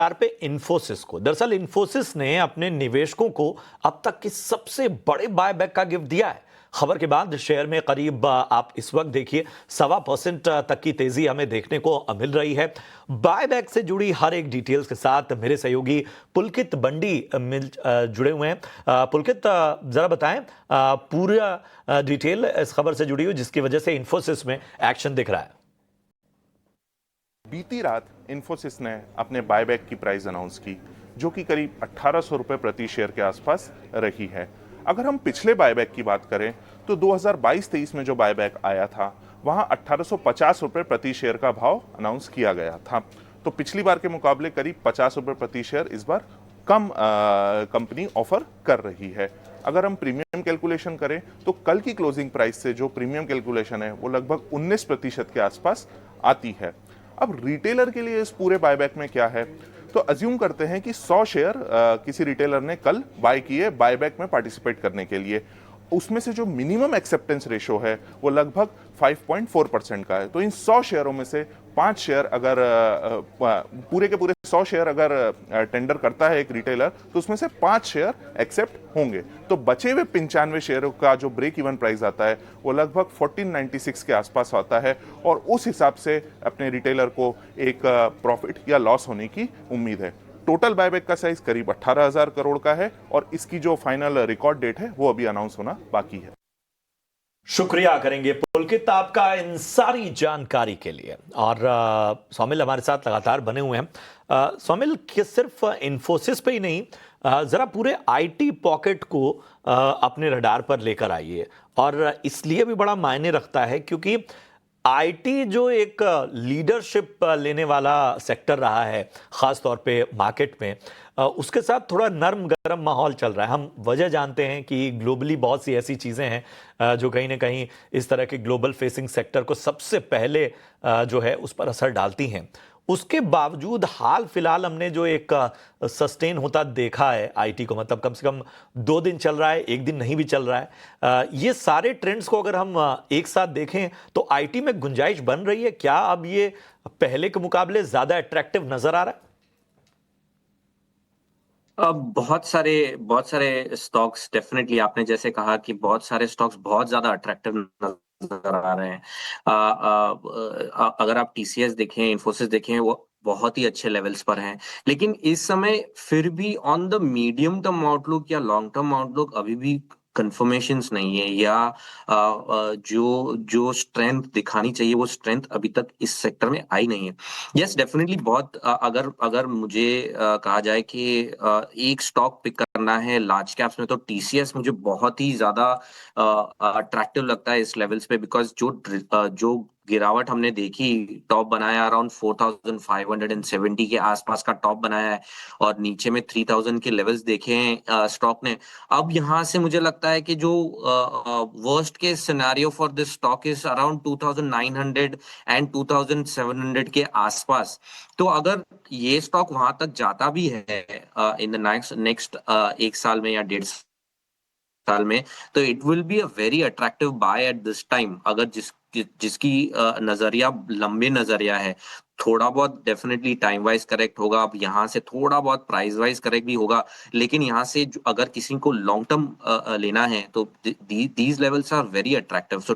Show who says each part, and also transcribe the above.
Speaker 1: पे इन्फोसिस को। दरअसल इन्फोसिस ने अपने निवेशकों को अब तक के सबसे बड़े बायबैक का गिफ्ट दिया है। खबर के बाद शेयर में करीब आप इस वक्त देखिए 1.25% तक की तेजी हमें देखने को मिल रही है। बायबैक से जुड़ी हर एक डिटेल्स के साथ मेरे सहयोगी पुलकित बंडी जुड़े हुए हैं। पुलकित, जरा बताएं पूरा डिटेल इस खबर से जुड़ी हुई जिसकी वजह से इन्फोसिस में एक्शन दिख रहा है।
Speaker 2: बीती रात इन्फोसिस ने अपने बायबैक की प्राइस अनाउंस की, जो कि करीब 1800 रुपए प्रति शेयर के आसपास रही है। अगर हम पिछले बायबैक की बात करें तो 2022-23 में जो बायबैक आया था वहां 1850 रुपए प्रति शेयर का भाव अनाउंस किया गया था। तो पिछली बार के मुकाबले करीब 50 रुपए प्रति शेयर इस बार कम कंपनी ऑफर कर रही है। अगर हम प्रीमियम कैलकुलेशन करें तो कल की क्लोजिंग प्राइस से जो प्रीमियम कैलकुलेशन है वो लगभग 19% के आसपास आती है। अब रिटेलर के लिए इस पूरे बायबैक में क्या है, तो अज्यूम करते हैं कि 100 शेयर किसी रिटेलर ने कल बाय किए बायबैक में पार्टिसिपेट करने के लिए। उसमें से जो मिनिमम एक्सेप्टेंस रेशो है वो लगभग 5.4% का है। तो इन 100 शेयरों में से 5 शेयर अगर पूरे के पूरे 100 शेयर अगर टेंडर करता है एक रिटेलर तो उसमें से 5 शेयर एक्सेप्ट होंगे। तो बचे हुए 95 शेयरों का जो ब्रेक इवन प्राइस आता है वो लगभग 1496 के आसपास आता है और उस हिसाब से अपने रिटेलर को एक प्रॉफिट या लॉस होने की उम्मीद है। टोटल बायबैक का साइज करीब 18,000 करोड़ का है और इसकी जो फाइनल रिकॉर्ड डेट है वो अभी अनाउंस होना बाकी है।
Speaker 1: शुक्रिया करेंगे पुलकित आपका इन सारी जानकारी के लिए। और सौमिल हमारे साथ लगातार बने हुए हैं। सौमिल, सिर्फ इन्फोसिस पे ही नहीं, जरा पूरे आईटी पॉकेट को अपने रडार पर लेकर आइए। और इसलिए भी बड़ा मायने रखता है क्योंकि आईटी जो एक लीडरशिप लेने वाला सेक्टर रहा है खास तौर पे मार्केट में, उसके साथ थोड़ा नरम गरम माहौल चल रहा है। हम वजह जानते हैं कि ग्लोबली बहुत सी ऐसी चीज़ें हैं जो कहीं ना कहीं इस तरह के ग्लोबल फेसिंग सेक्टर को सबसे पहले जो है उस पर असर डालती हैं। उसके बावजूद हाल फिलहाल हमने जो एक सस्टेन होता देखा है आईटी को, मतलब कम से कम 2 दिन चल रहा है, एक दिन नहीं भी चल रहा है। ये सारे ट्रेंड्स को अगर हम एक साथ देखें तो आईटी में गुंजाइश बन रही है क्या? अब ये पहले के मुकाबले ज्यादा अट्रैक्टिव नजर आ रहा है?
Speaker 3: अब बहुत सारे स्टॉक्स, डेफिनेटली आपने जैसे कहा कि बहुत सारे स्टॉक्स बहुत ज्यादा अट्रैक्टिव नजर आ रहे हैं। अगर आप टीसीएस देखें, इन्फोसिस देखें, वो बहुत ही अच्छे लेवल्स पर हैं। लेकिन इस समय फिर भी on the medium term outlook या लॉन्ग टर्म आउटलुक अभी भी कंफर्मेशंस नहीं है, या जो जो स्ट्रेंथ दिखानी चाहिए वो स्ट्रेंथ अभी तक इस सेक्टर में आई नहीं है। यस, डेफिनेटली बहुत अगर अगर मुझे कहा जाए कि एक स्टॉक पिक करना है लार्ज कैप्स में तो टीसीएस मुझे बहुत ही ज्यादा अट्रैक्टिव लगता है इस लेवल्स पे, बिकॉज जो गिरावट हमने देखी, टॉप बनाया अराउंड 4570 के आसपास का टॉप बनाया है और नीचे में 3000 के लेवल्स देखे हैं स्टॉक ने। अब यहां से मुझे लगता है कि जो worst case scenario for this stock is around 2900 and 2700 के आसपास। तो अगर ये स्टॉक वहां तक जाता भी है इन द नेक्स्ट 1 साल में या 1.5 साल में, तो it will be a very attractive by at this time. अगर जिसकी नजरिया लंबे नजरिया है, थोड़ा बहुत डेफिनेटली टाइम वाइज करेक्ट होगा, अब यहाँ से थोड़ा बहुत प्राइस वाइज करेक्ट भी होगा, लेकिन यहाँ से अगर किसी को लॉन्ग टर्म लेना है तो these levels are very attractive. So